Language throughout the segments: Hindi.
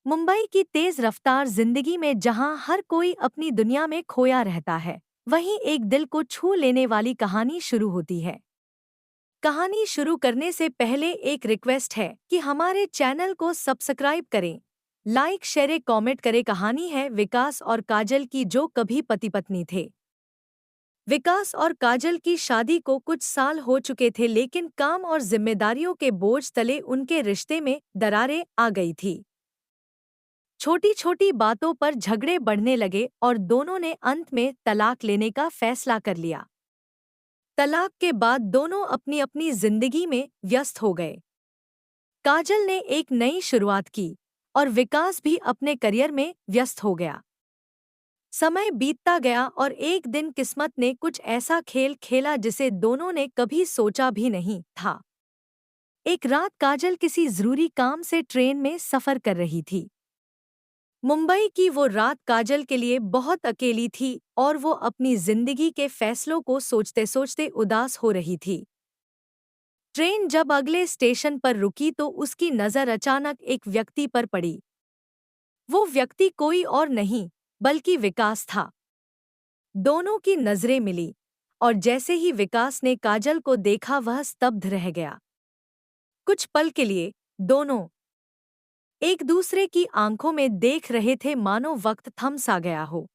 मुंबई की तेज रफ्तार जिंदगी में जहां हर कोई अपनी दुनिया में खोया रहता है, वहीं एक दिल को छू लेने वाली कहानी शुरू होती है। कहानी शुरू करने से पहले एक रिक्वेस्ट है कि हमारे चैनल को सब्सक्राइब करें, लाइक शेयर कमेंट करें। कहानी है विकास और काजल की, जो कभी पति पत्नी थे। विकास और काजल की शादी को कुछ साल हो चुके थे, लेकिन काम और जिम्मेदारियों के बोझ तले उनके रिश्ते में दरारें आ गई थी। छोटी छोटी बातों पर झगड़े बढ़ने लगे और दोनों ने अंत में तलाक लेने का फैसला कर लिया। तलाक के बाद दोनों अपनी अपनी जिंदगी में व्यस्त हो गए। काजल ने एक नई शुरुआत की और विकास भी अपने करियर में व्यस्त हो गया। समय बीतता गया और एक दिन किस्मत ने कुछ ऐसा खेल खेला जिसे दोनों ने कभी सोचा भी नहीं था। एक रात काजल किसी जरूरी काम से ट्रेन में सफर कर रही थी। मुंबई की वो रात काजल के लिए बहुत अकेली थी और वो अपनी जिंदगी के फैसलों को सोचते सोचते उदास हो रही थी। ट्रेन जब अगले स्टेशन पर रुकी तो उसकी नज़र अचानक एक व्यक्ति पर पड़ी। वो व्यक्ति कोई और नहीं बल्कि विकास था। दोनों की नजरें मिली और जैसे ही विकास ने काजल को देखा, वह स्तब्ध रह गया। कुछ पल के लिए दोनों एक दूसरे की आंखों में देख रहे थे, मानो वक्त थम सा गया हो।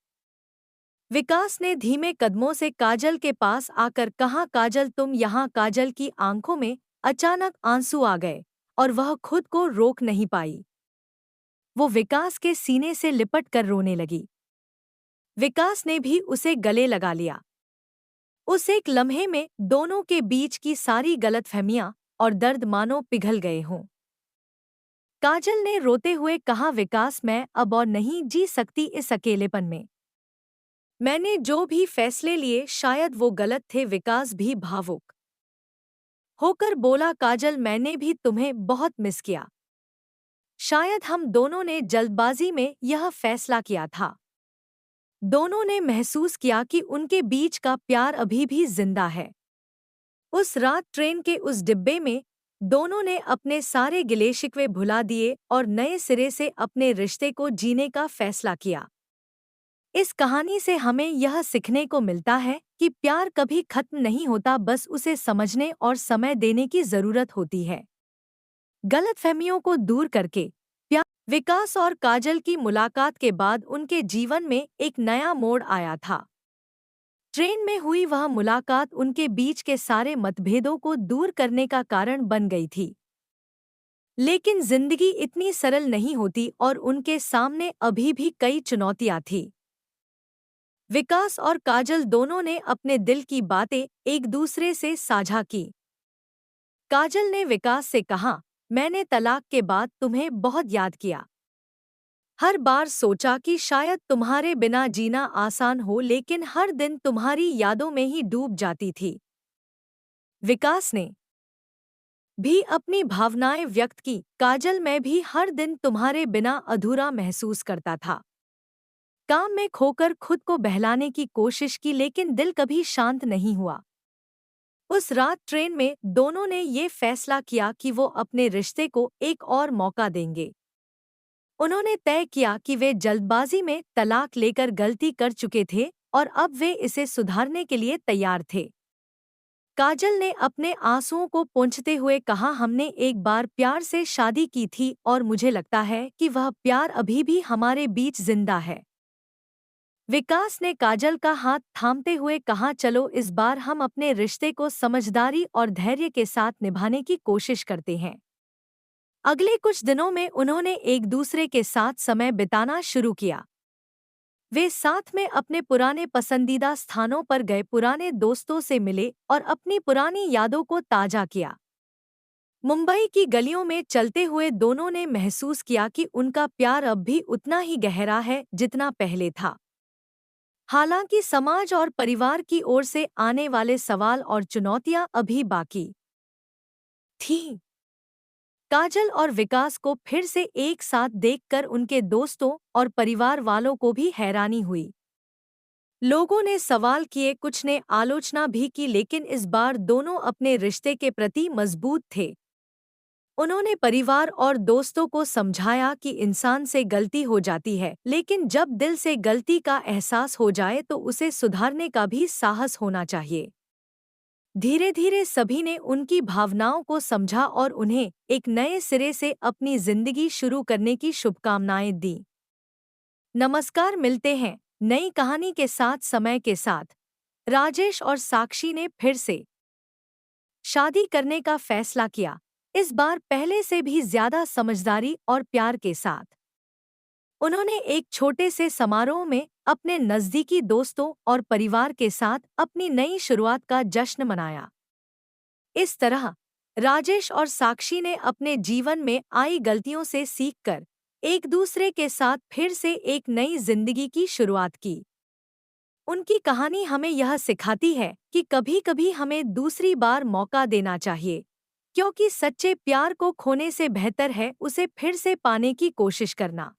विकास ने धीमे कदमों से काजल के पास आकर कहा, काजल तुम यहाँ। काजल की आंखों में अचानक आंसू आ गए और वह खुद को रोक नहीं पाई। वो विकास के सीने से लिपट कर रोने लगी। विकास ने भी उसे गले लगा लिया। उस एक लम्हे में दोनों के बीच की सारी गलतफहमियां और दर्द मानो पिघल गए हों। काजल ने रोते हुए कहा, विकास मैं अब और नहीं जी सकती इस अकेलेपन में। मैंने जो भी फैसले लिए शायद वो गलत थे। विकास भी भावुक होकर बोला, काजल मैंने भी तुम्हें बहुत मिस किया। शायद हम दोनों ने जल्दबाजी में यह फैसला किया था। दोनों ने महसूस किया कि उनके बीच का प्यार अभी भी जिंदा है। उस रात ट्रेन के उस डिब्बे में दोनों ने अपने सारे गिले शिकवे भुला दिए और नए सिरे से अपने रिश्ते को जीने का फैसला किया। इस कहानी से हमें यह सीखने को मिलता है कि प्यार कभी खत्म नहीं होता, बस उसे समझने और समय देने की जरूरत होती है। गलतफहमियों को दूर करके प्यार। विकास और काजल की मुलाकात के बाद उनके जीवन में एक नया मोड़ आया था। ट्रेन में हुई वह मुलाकात उनके बीच के सारे मतभेदों को दूर करने का कारण बन गई थी। लेकिन जिंदगी इतनी सरल नहीं होती और उनके सामने अभी भी कई चुनौतियां थीं। विकास और काजल दोनों ने अपने दिल की बातें एक दूसरे से साझा की। काजल ने विकास से कहा, मैंने तलाक के बाद तुम्हें बहुत याद किया। हर बार सोचा कि शायद तुम्हारे बिना जीना आसान हो, लेकिन हर दिन तुम्हारी यादों में ही डूब जाती थी। विकास ने भी अपनी भावनाएं व्यक्त की, काजल मैं भी हर दिन तुम्हारे बिना अधूरा महसूस करता था। काम में खोकर खुद को बहलाने की कोशिश की, लेकिन दिल कभी शांत नहीं हुआ। उस रात ट्रेन में दोनों ने ये फैसला किया कि वो अपने रिश्ते को एक और मौका देंगे। उन्होंने तय किया कि वे जल्दबाजी में तलाक लेकर गलती कर चुके थे और अब वे इसे सुधारने के लिए तैयार थे। काजल ने अपने आंसुओं को पोंछते हुए कहा, हमने एक बार प्यार से शादी की थी और मुझे लगता है कि वह प्यार अभी भी हमारे बीच जिंदा है। विकास ने काजल का हाथ थामते हुए कहा, चलो इस बार हम अपने रिश्ते को समझदारी और धैर्य के साथ निभाने की कोशिश करते हैं। अगले कुछ दिनों में उन्होंने एक दूसरे के साथ समय बिताना शुरू किया। वे साथ में अपने पुराने पसंदीदा स्थानों पर गए, पुराने दोस्तों से मिले और अपनी पुरानी यादों को ताज़ा किया। मुंबई की गलियों में चलते हुए दोनों ने महसूस किया कि उनका प्यार अब भी उतना ही गहरा है जितना पहले था। हालांकि समाज और परिवार की ओर से आने वाले सवाल और चुनौतियां अभी बाकी थीं। काजल और विकास को फिर से एक साथ देखकर उनके दोस्तों और परिवार वालों को भी हैरानी हुई। लोगों ने सवाल किए, कुछ ने आलोचना भी की, लेकिन इस बार दोनों अपने रिश्ते के प्रति मजबूत थे। उन्होंने परिवार और दोस्तों को समझाया कि इंसान से गलती हो जाती है, लेकिन जब दिल से गलती का एहसास हो जाए तो उसे सुधारने का भी साहस होना चाहिए। धीरे धीरे सभी ने उनकी भावनाओं को समझा और उन्हें एक नए सिरे से अपनी जिंदगी शुरू करने की शुभकामनाएं दी। नमस्कार, मिलते हैं नई कहानी के साथ। समय के साथ राजेश और साक्षी ने फिर से शादी करने का फैसला किया, इस बार पहले से भी ज्यादा समझदारी और प्यार के साथ। उन्होंने एक छोटे से समारोह में अपने नजदीकी दोस्तों और परिवार के साथ अपनी नई शुरुआत का जश्न मनाया। इस तरह राजेश और साक्षी ने अपने जीवन में आई गलतियों से सीखकर एक दूसरे के साथ फिर से एक नई जिंदगी की शुरुआत की। उनकी कहानी हमें यह सिखाती है कि कभी-कभी हमें दूसरी बार मौका देना चाहिए, क्योंकि सच्चे प्यार को खोने से बेहतर है उसे फिर से पाने की कोशिश करना।